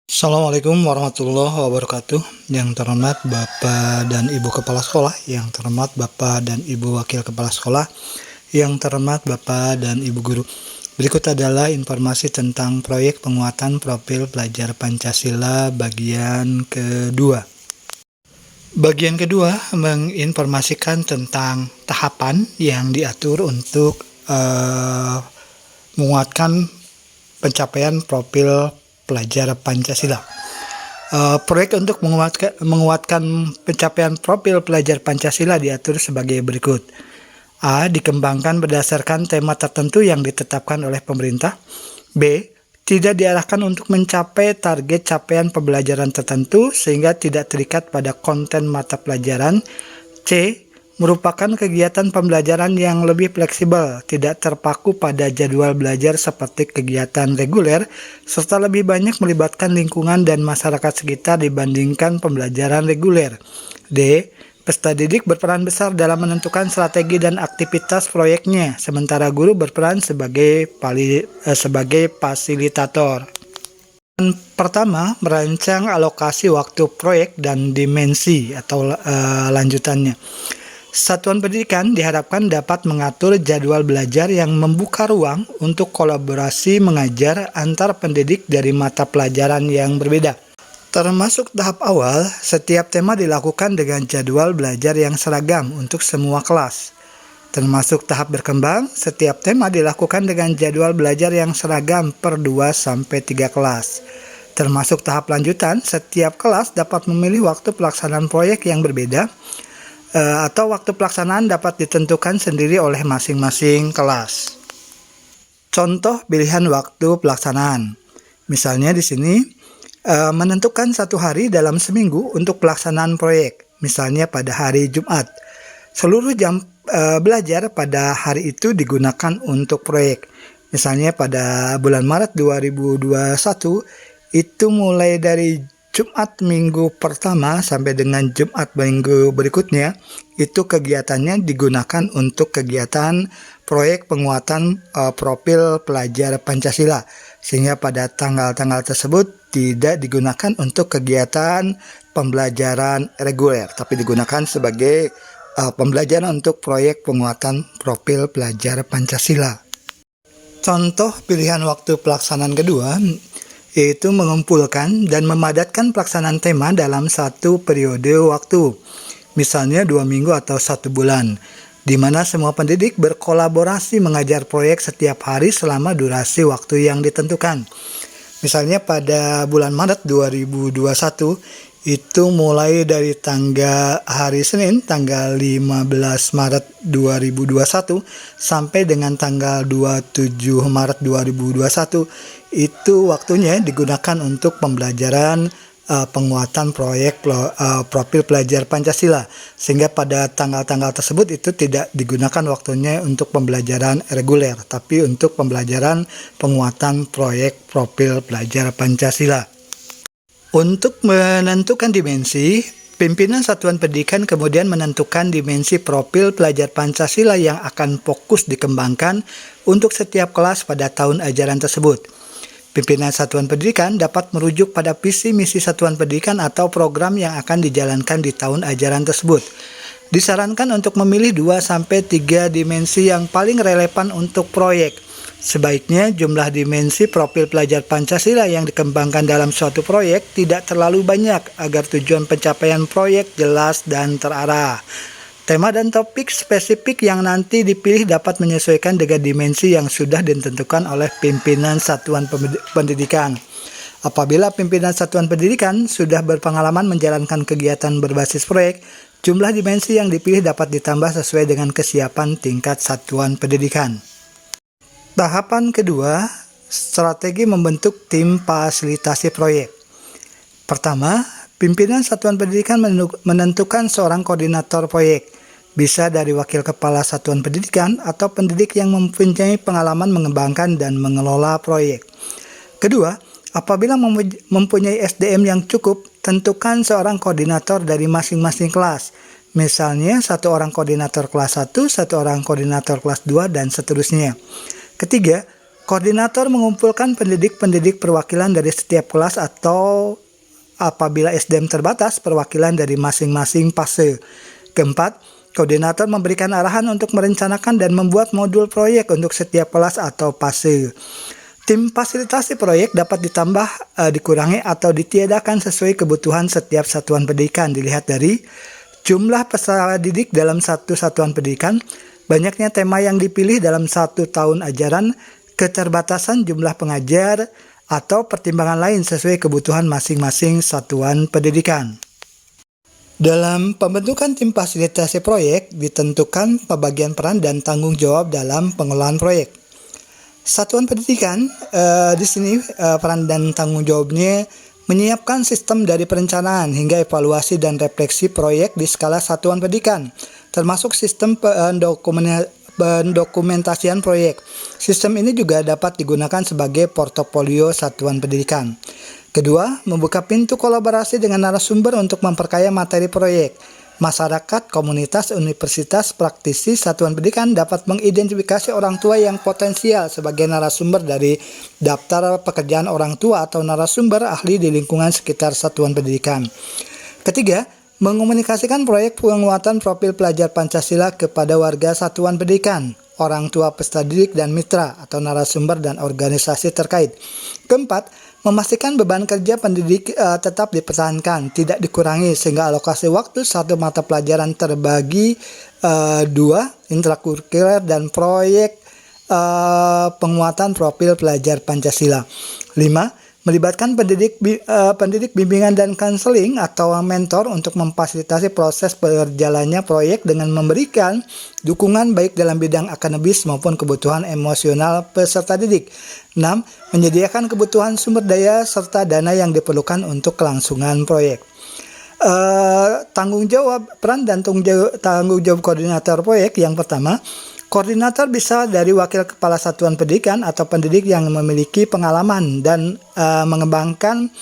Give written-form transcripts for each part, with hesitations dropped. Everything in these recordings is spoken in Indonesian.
Assalamualaikum warahmatullahi wabarakatuh. Yang terhormat Bapak dan Ibu Kepala Sekolah, yang terhormat Bapak dan Ibu Wakil Kepala Sekolah, yang terhormat Bapak dan Ibu Guru. Berikut adalah informasi tentang proyek penguatan profil pelajar Pancasila bagian kedua. Bagian kedua menginformasikan tentang tahapan yang diatur untuk menguatkan pencapaian profil pelajar Pancasila. Proyek untuk menguatkan pencapaian profil pelajar Pancasila diatur sebagai berikut. A. Dikembangkan berdasarkan tema tertentu yang ditetapkan oleh pemerintah. B. Tidak diarahkan untuk mencapai target capaian pembelajaran tertentu sehingga tidak terikat pada konten mata pelajaran. C. Merupakan kegiatan pembelajaran yang lebih fleksibel, tidak terpaku pada jadwal belajar seperti kegiatan reguler, serta lebih banyak melibatkan lingkungan dan masyarakat sekitar dibandingkan pembelajaran reguler. D. Peserta didik berperan besar dalam menentukan strategi dan aktivitas proyeknya, sementara guru berperan sebagai fasilitator. Pertama, merancang alokasi waktu proyek dan dimensi atau lanjutannya. Satuan pendidikan diharapkan dapat mengatur jadwal belajar yang membuka ruang untuk kolaborasi mengajar antar pendidik dari mata pelajaran yang berbeda. Termasuk tahap awal, setiap tema dilakukan dengan jadwal belajar yang seragam untuk semua kelas. Termasuk tahap berkembang, setiap tema dilakukan dengan jadwal belajar yang seragam per 2-3 kelas. Termasuk tahap lanjutan, setiap kelas dapat memilih waktu pelaksanaan proyek yang berbeda, atau waktu pelaksanaan dapat ditentukan sendiri oleh masing-masing kelas. Contoh pilihan waktu pelaksanaan. Misalnya di sini menentukan 1 hari dalam seminggu untuk pelaksanaan proyek. Misalnya pada hari Jumat. Seluruh jam belajar pada hari itu digunakan untuk proyek. Misalnya pada bulan Maret 2021 itu mulai dari Jumat minggu pertama sampai dengan Jumat minggu berikutnya, itu kegiatannya digunakan untuk kegiatan proyek penguatan profil pelajar Pancasila. Sehingga pada tanggal-tanggal tersebut tidak digunakan untuk kegiatan pembelajaran reguler, tapi digunakan sebagai pembelajaran untuk proyek penguatan profil pelajar Pancasila. Contoh pilihan waktu pelaksanaan kedua, yaitu mengumpulkan dan memadatkan pelaksanaan tema dalam satu periode waktu, misalnya 2 minggu atau 1 bulan, di mana semua pendidik berkolaborasi mengajar proyek setiap hari selama durasi waktu yang ditentukan. Misalnya pada bulan Maret 2021, itu mulai dari hari Senin tanggal 15 Maret 2021 sampai dengan tanggal 27 Maret 2021 itu waktunya digunakan untuk pembelajaran penguatan proyek profil pelajar Pancasila, sehingga pada tanggal-tanggal tersebut itu tidak digunakan waktunya untuk pembelajaran reguler, tapi untuk pembelajaran penguatan proyek profil pelajar Pancasila. Untuk menentukan dimensi, pimpinan satuan pendidikan kemudian menentukan dimensi profil pelajar Pancasila yang akan fokus dikembangkan untuk setiap kelas pada tahun ajaran tersebut. Pimpinan satuan pendidikan dapat merujuk pada visi misi satuan pendidikan atau program yang akan dijalankan di tahun ajaran tersebut. Disarankan untuk memilih 2-3 dimensi yang paling relevan untuk proyek. Sebaiknya jumlah dimensi profil pelajar Pancasila yang dikembangkan dalam suatu proyek tidak terlalu banyak agar tujuan pencapaian proyek jelas dan terarah. Tema dan topik spesifik yang nanti dipilih dapat menyesuaikan dengan dimensi yang sudah ditentukan oleh pimpinan satuan pendidikan. Apabila pimpinan satuan pendidikan sudah berpengalaman menjalankan kegiatan berbasis proyek, jumlah dimensi yang dipilih dapat ditambah sesuai dengan kesiapan tingkat satuan pendidikan. Tahapan kedua, strategi membentuk tim fasilitasi proyek. Pertama, pimpinan satuan pendidikan menentukan seorang koordinator proyek, bisa dari wakil kepala satuan pendidikan atau pendidik yang mempunyai pengalaman mengembangkan dan mengelola proyek. Kedua, apabila mempunyai SDM yang cukup, tentukan seorang koordinator dari masing-masing kelas. Misalnya, 1 orang koordinator kelas 1, 1 orang koordinator kelas 2, dan seterusnya. Ketiga, Koordinator mengumpulkan pendidik-pendidik perwakilan dari setiap kelas atau apabila SDM terbatas, perwakilan dari masing-masing fase. Keempat, koordinator memberikan arahan untuk merencanakan dan membuat modul proyek untuk setiap kelas atau fase. Tim fasilitasi proyek dapat ditambah, dikurangi, atau ditiadakan sesuai kebutuhan setiap satuan pendidikan. Dilihat dari jumlah peserta didik dalam satu satuan pendidikan, banyaknya tema yang dipilih dalam satu tahun ajaran, keterbatasan jumlah pengajar, atau pertimbangan lain sesuai kebutuhan masing-masing satuan pendidikan. Dalam pembentukan tim fasilitasi proyek, ditentukan pembagian peran dan tanggung jawab dalam pengelolaan proyek. Satuan pendidikan di sini peran dan tanggung jawabnya menyiapkan sistem dari perencanaan hingga evaluasi dan refleksi proyek di skala satuan pendidikan, termasuk sistem pendokumentasian proyek. Sistem ini juga dapat digunakan sebagai portofolio satuan pendidikan. Kedua, membuka pintu kolaborasi dengan narasumber untuk memperkaya materi proyek. Masyarakat, komunitas, universitas, praktisi, satuan pendidikan dapat mengidentifikasi orang tua yang potensial sebagai narasumber dari daftar pekerjaan orang tua atau narasumber ahli di lingkungan sekitar satuan pendidikan. Ketiga, mengomunikasikan proyek penguatan profil pelajar Pancasila kepada warga satuan pendidikan, orang tua peserta didik dan mitra atau narasumber dan organisasi terkait. Keempat, memastikan beban kerja pendidik tetap dipertahankan, tidak dikurangi, sehingga alokasi waktu satu mata pelajaran terbagi dua, intrakurikuler dan proyek penguatan profil pelajar Pancasila. 5. Melibatkan pendidik bimbingan dan konseling atau mentor untuk memfasilitasi proses berjalannya proyek dengan memberikan dukungan baik dalam bidang akademis maupun kebutuhan emosional peserta didik. 6. Menyediakan kebutuhan sumber daya serta dana yang diperlukan untuk kelangsungan proyek. Tanggung jawab peran dan tanggung jawab koordinator proyek. Yang pertama, koordinator bisa dari wakil kepala satuan pendidikan atau pendidik yang memiliki pengalaman dan mengembangkan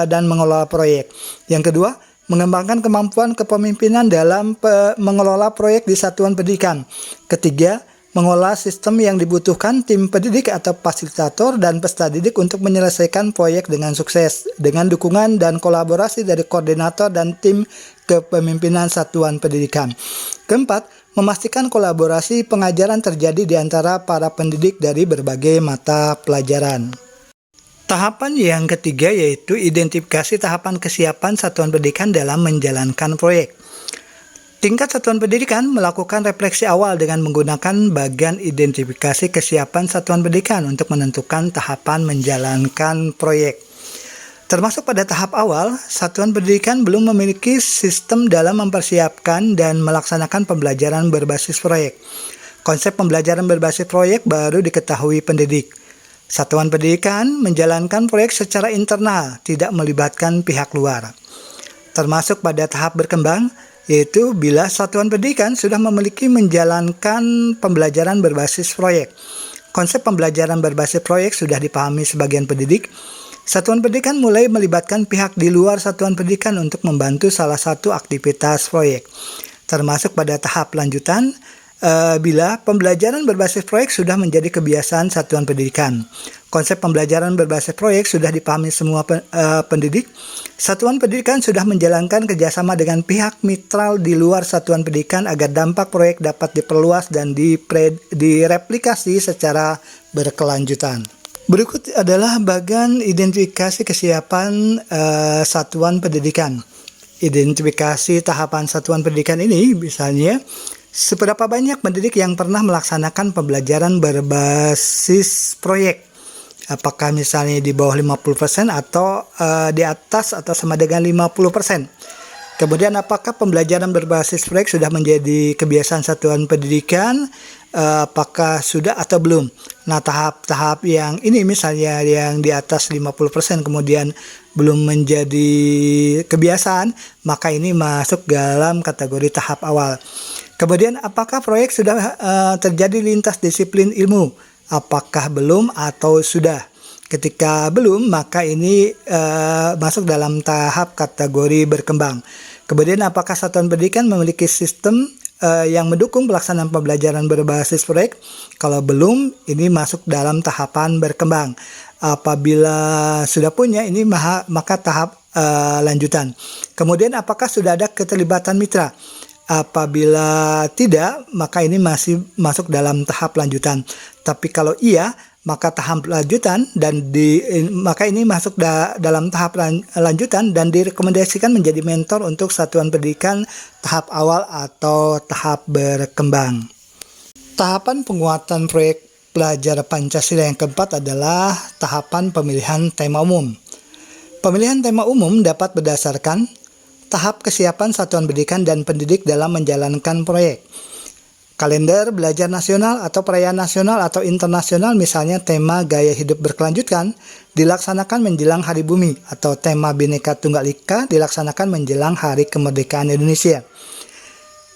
dan mengelola proyek. Yang kedua, mengembangkan kemampuan kepemimpinan dalam mengelola proyek di satuan pendidikan. Ketiga, mengolah sistem yang dibutuhkan tim pendidik atau fasilitator dan peserta didik untuk menyelesaikan proyek dengan sukses dengan dukungan dan kolaborasi dari koordinator dan tim kepemimpinan satuan pendidikan. Keempat, memastikan kolaborasi pengajaran terjadi di antara para pendidik dari berbagai mata pelajaran. Tahapan yang ketiga yaitu identifikasi tahapan kesiapan satuan pendidikan dalam menjalankan proyek. Tingkat satuan pendidikan melakukan refleksi awal dengan menggunakan bagian identifikasi kesiapan satuan pendidikan untuk menentukan tahapan menjalankan proyek. Termasuk pada tahap awal, satuan pendidikan belum memiliki sistem dalam mempersiapkan dan melaksanakan pembelajaran berbasis proyek. Konsep pembelajaran berbasis proyek baru diketahui pendidik. Satuan pendidikan menjalankan proyek secara internal, tidak melibatkan pihak luar. Termasuk pada tahap berkembang, yaitu bila satuan pendidikan sudah memiliki menjalankan pembelajaran berbasis proyek. Konsep pembelajaran berbasis proyek sudah dipahami sebagian pendidik. Satuan pendidikan mulai melibatkan pihak di luar satuan pendidikan untuk membantu salah satu aktivitas proyek. Termasuk pada tahap lanjutan, bila pembelajaran berbasis proyek sudah menjadi kebiasaan satuan pendidikan. Konsep pembelajaran berbasis proyek sudah dipahami semua pendidik. Satuan pendidikan sudah menjalankan kerjasama dengan pihak mitra di luar satuan pendidikan agar dampak proyek dapat diperluas dan direplikasi secara berkelanjutan. Berikut adalah bagian identifikasi kesiapan satuan pendidikan. Identifikasi tahapan satuan pendidikan ini misalnya, seberapa banyak pendidik yang pernah melaksanakan pembelajaran berbasis proyek? Apakah misalnya di bawah 50% atau di atas atau sama dengan 50%? Kemudian apakah pembelajaran berbasis proyek sudah menjadi kebiasaan satuan pendidikan? Apakah sudah atau belum? Nah, tahap-tahap yang ini misalnya yang di atas 50% kemudian belum menjadi kebiasaan, maka ini masuk dalam kategori tahap awal. Kemudian apakah proyek sudah terjadi lintas disiplin ilmu? Apakah belum atau sudah? Ketika belum, maka ini masuk dalam tahap kategori berkembang. Kemudian apakah satuan pendidikan memiliki sistem yang mendukung pelaksanaan pembelajaran berbasis proyek. Kalau belum, ini masuk dalam tahapan berkembang. Apabila sudah punya, ini maka tahap lanjutan. Kemudian apakah sudah ada keterlibatan mitra? Apabila tidak, maka ini masih masuk dalam tahap lanjutan. Tapi kalau iya, maka tahap lanjutan maka ini masuk dalam tahap lanjutan dan direkomendasikan menjadi mentor untuk satuan pendidikan tahap awal atau tahap berkembang. Tahapan penguatan proyek belajar Pancasila yang keempat adalah tahapan pemilihan tema umum. Pemilihan tema umum dapat berdasarkan tahap kesiapan satuan pendidikan dan pendidik dalam menjalankan proyek. Kalender belajar nasional atau perayaan nasional atau internasional, misalnya tema gaya hidup berkelanjutan, dilaksanakan menjelang Hari Bumi, atau tema Bhinneka Tunggal Ika dilaksanakan menjelang Hari Kemerdekaan Indonesia.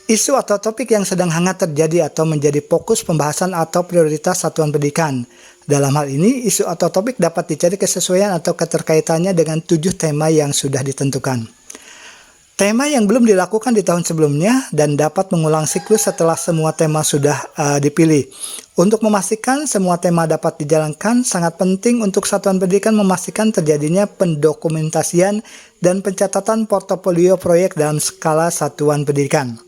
Isu atau topik yang sedang hangat terjadi atau menjadi fokus pembahasan atau prioritas satuan pendidikan. Dalam hal ini, isu atau topik dapat dicari kesesuaian atau keterkaitannya dengan 7 tema yang sudah ditentukan. Tema yang belum dilakukan di tahun sebelumnya dan dapat mengulang siklus setelah semua tema sudah dipilih. Untuk memastikan semua tema dapat dijalankan, sangat penting untuk satuan pendidikan memastikan terjadinya pendokumentasian dan pencatatan portofolio proyek dalam skala satuan pendidikan.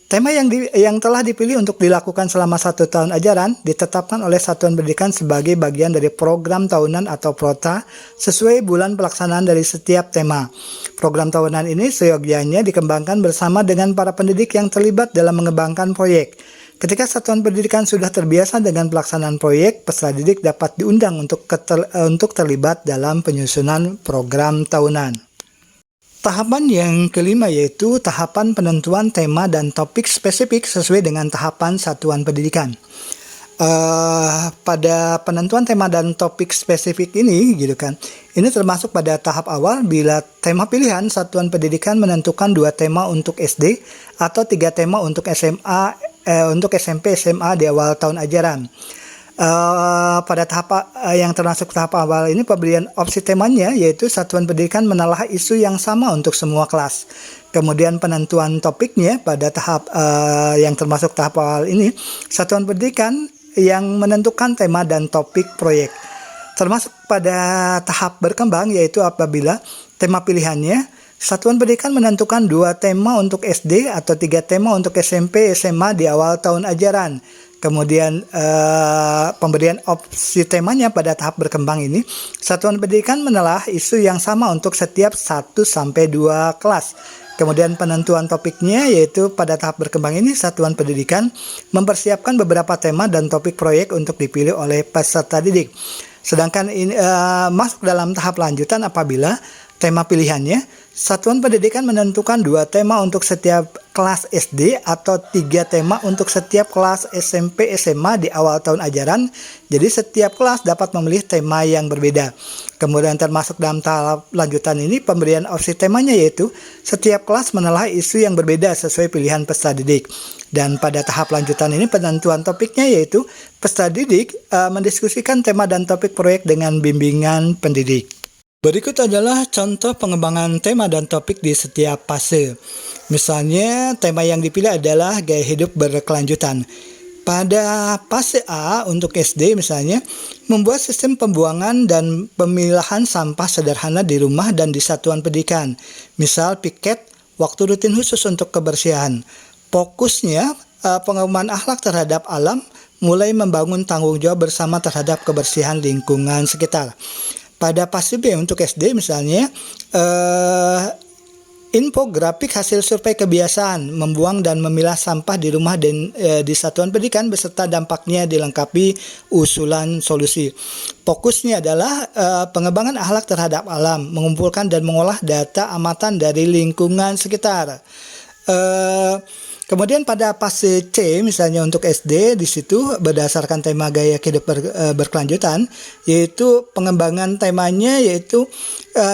Tema yang telah dipilih untuk dilakukan selama 1 tahun ajaran ditetapkan oleh satuan pendidikan sebagai bagian dari program tahunan atau prota sesuai bulan pelaksanaan dari setiap tema. Program tahunan ini seyogianya dikembangkan bersama dengan para pendidik yang terlibat dalam mengembangkan proyek. Ketika satuan pendidikan sudah terbiasa dengan pelaksanaan proyek, peserta didik dapat diundang untuk terlibat dalam penyusunan program tahunan. Tahapan yang kelima yaitu tahapan penentuan tema dan topik spesifik sesuai dengan tahapan satuan pendidikan. Pada penentuan tema dan topik spesifik ini, ini termasuk pada tahap awal bila tema pilihan satuan pendidikan menentukan 2 tema untuk SD atau 3 tema untuk untuk SMP SMA di awal tahun ajaran. Pada tahap yang termasuk tahap awal ini, pemberian opsi temanya yaitu satuan pendidikan menelah isu yang sama untuk semua kelas. Kemudian penentuan topiknya pada tahap yang termasuk tahap awal ini, satuan pendidikan yang menentukan tema dan topik proyek. Termasuk pada tahap berkembang yaitu apabila tema pilihannya satuan pendidikan menentukan 2 tema untuk SD atau 3 tema untuk SMP SMA di awal tahun ajaran. Kemudian pemberian opsi temanya pada tahap berkembang ini, satuan pendidikan menelah isu yang sama untuk setiap 1-2 kelas. Kemudian penentuan topiknya yaitu pada tahap berkembang ini, satuan pendidikan mempersiapkan beberapa tema dan topik proyek untuk dipilih oleh peserta didik. Sedangkan ini masuk dalam tahap lanjutan apabila tema pilihannya, satuan pendidikan menentukan 2 tema untuk setiap kelas SD atau 3 tema untuk setiap kelas SMP SMA di awal tahun ajaran. Jadi setiap kelas dapat memilih tema yang berbeda. Kemudian termasuk dalam tahap lanjutan ini, pemberian opsi temanya yaitu setiap kelas menelah isu yang berbeda sesuai pilihan peserta didik. Dan pada tahap lanjutan ini penentuan topiknya yaitu peserta didik mendiskusikan tema dan topik proyek dengan bimbingan pendidik. Berikut adalah contoh pengembangan tema dan topik di setiap fase. Misalnya, tema yang dipilih adalah gaya hidup berkelanjutan. Pada fase A untuk SD misalnya, membuat sistem pembuangan dan pemilahan sampah sederhana di rumah dan di satuan pendidikan. Misal piket, waktu rutin khusus untuk kebersihan. Fokusnya pengembangan akhlak terhadap alam, mulai membangun tanggung jawab bersama terhadap kebersihan lingkungan sekitar. Pada fase B untuk SD misalnya, infografik hasil survei kebiasaan membuang dan memilah sampah di rumah dan di satuan pendidikan beserta dampaknya dilengkapi usulan solusi. Fokusnya adalah pengembangan akhlak terhadap alam, mengumpulkan dan mengolah data amatan dari lingkungan sekitar. Kemudian pada fase C misalnya untuk SD, di situ berdasarkan tema gaya hidup berkelanjutan, yaitu pengembangan temanya yaitu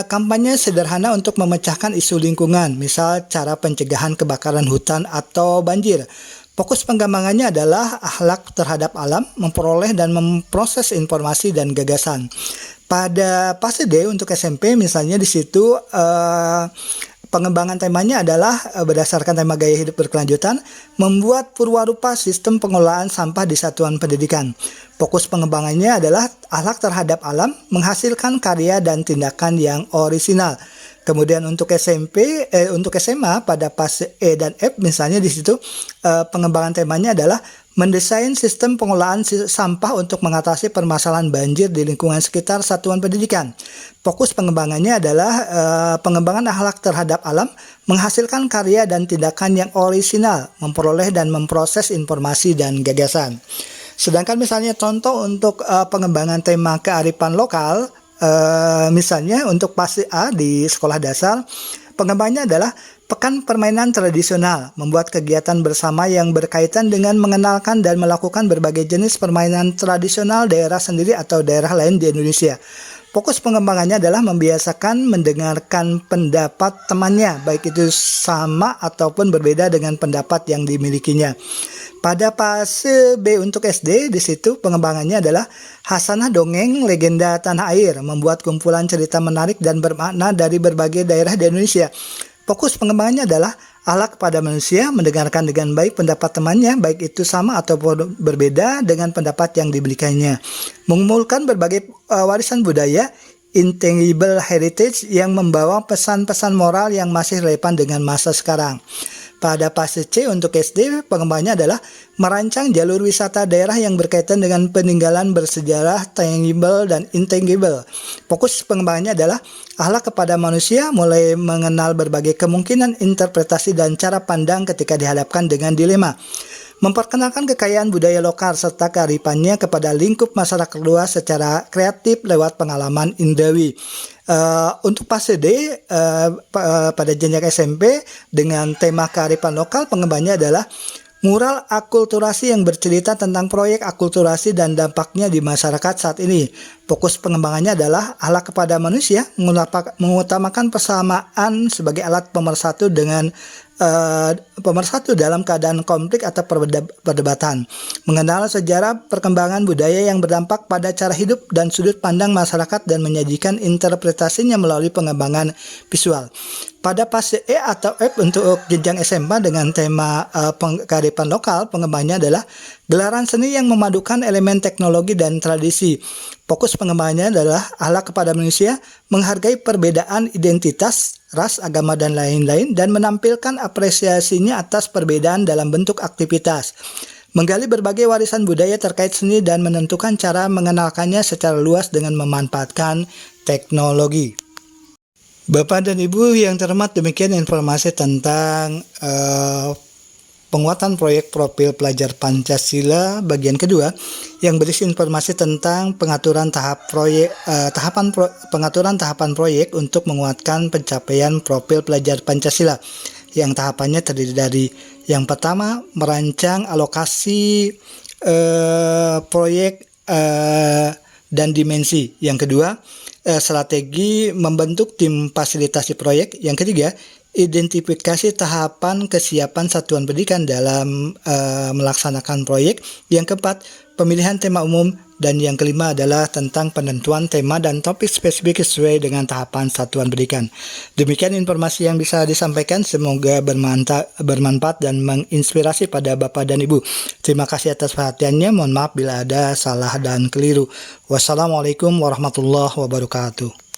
kampanye sederhana untuk memecahkan isu lingkungan, misal cara pencegahan kebakaran hutan atau banjir. Fokus pengembangannya adalah akhlak terhadap alam, memperoleh dan memproses informasi dan gagasan. Pada fase D untuk SMP misalnya di situ Pengembangan temanya adalah berdasarkan tema gaya hidup berkelanjutan, membuat purwarupa sistem pengelolaan sampah di satuan pendidikan. Fokus pengembangannya adalah akhlak terhadap alam, menghasilkan karya dan tindakan yang orisinal. Kemudian untuk untuk SMA pada fase E dan F misalnya di situ pengembangan temanya adalah mendesain sistem pengolahan sampah untuk mengatasi permasalahan banjir di lingkungan sekitar satuan pendidikan. Fokus pengembangannya adalah pengembangan akhlak terhadap alam, menghasilkan karya dan tindakan yang orisinal, memperoleh dan memproses informasi dan gagasan. Sedangkan misalnya contoh untuk pengembangan tema kearifan lokal, misalnya untuk fase A di sekolah dasar, pengembangannya adalah pekan permainan tradisional, membuat kegiatan bersama yang berkaitan dengan mengenalkan dan melakukan berbagai jenis permainan tradisional daerah sendiri atau daerah lain di Indonesia. Fokus pengembangannya adalah membiasakan mendengarkan pendapat temannya, baik itu sama ataupun berbeda dengan pendapat yang dimilikinya. Pada fase B untuk SD, di situ pengembangannya adalah Hasanah Dongeng Legenda Tanah Air, membuat kumpulan cerita menarik dan bermakna dari berbagai daerah di Indonesia. Fokus pengembangannya adalah akhlak kepada manusia, mendengarkan dengan baik pendapat temannya, baik itu sama ataupun berbeda dengan pendapat yang dimilikinya. Mengumpulkan berbagai warisan budaya, intangible heritage yang membawa pesan-pesan moral yang masih relevan dengan masa sekarang. Pada fase C untuk SD, pengembangannya adalah merancang jalur wisata daerah yang berkaitan dengan peninggalan bersejarah tangible dan intangible. Fokus pengembangannya adalah akhlak kepada manusia, mulai mengenal berbagai kemungkinan interpretasi dan cara pandang ketika dihadapkan dengan dilema. Memperkenalkan kekayaan budaya lokal serta kearifannya kepada lingkup masyarakat luas secara kreatif lewat pengalaman indrawi. Untuk fase D pada jenjang SMP dengan tema kearifan lokal, pengembangannya adalah mural akulturasi yang bercerita tentang proyek akulturasi dan dampaknya di masyarakat saat ini. Fokus pengembangannya adalah akhlak kepada manusia, mengutamakan persamaan sebagai alat pemersatu dalam keadaan konflik atau perdebatan. Mengenal sejarah perkembangan budaya yang berdampak pada cara hidup dan sudut pandang masyarakat dan menyajikan interpretasinya melalui pengembangan visual. Pada fase E atau F untuk jenjang SMA dengan tema kearifan lokal, pengembangannya adalah gelaran seni yang memadukan elemen teknologi dan tradisi. Fokus pengembangannya adalah akhlak kepada manusia, menghargai perbedaan identitas, ras, agama, dan lain-lain, dan menampilkan apresiasinya atas perbedaan dalam bentuk aktivitas. Menggali berbagai warisan budaya terkait seni dan menentukan cara mengenalkannya secara luas dengan memanfaatkan teknologi. Bapak dan Ibu yang terhormat, demikian informasi tentang penguatan proyek profil pelajar Pancasila bagian kedua yang berisi informasi tentang pengaturan tahapan proyek untuk menguatkan pencapaian profil pelajar Pancasila. Yang tahapannya terdiri dari yang pertama merancang alokasi proyek dan dimensi. Yang kedua strategi membentuk tim fasilitasi proyek. Yang ketiga identifikasi tahapan kesiapan satuan pendidikan dalam melaksanakan proyek. Yang keempat, pemilihan tema umum. Dan yang kelima adalah tentang penentuan tema dan topik spesifik sesuai dengan tahapan satuan pendidikan. Demikian informasi yang bisa disampaikan, semoga bermanfaat dan menginspirasi pada Bapak dan Ibu. Terima kasih atas perhatiannya, mohon maaf bila ada salah dan keliru. Wassalamualaikum warahmatullahi wabarakatuh.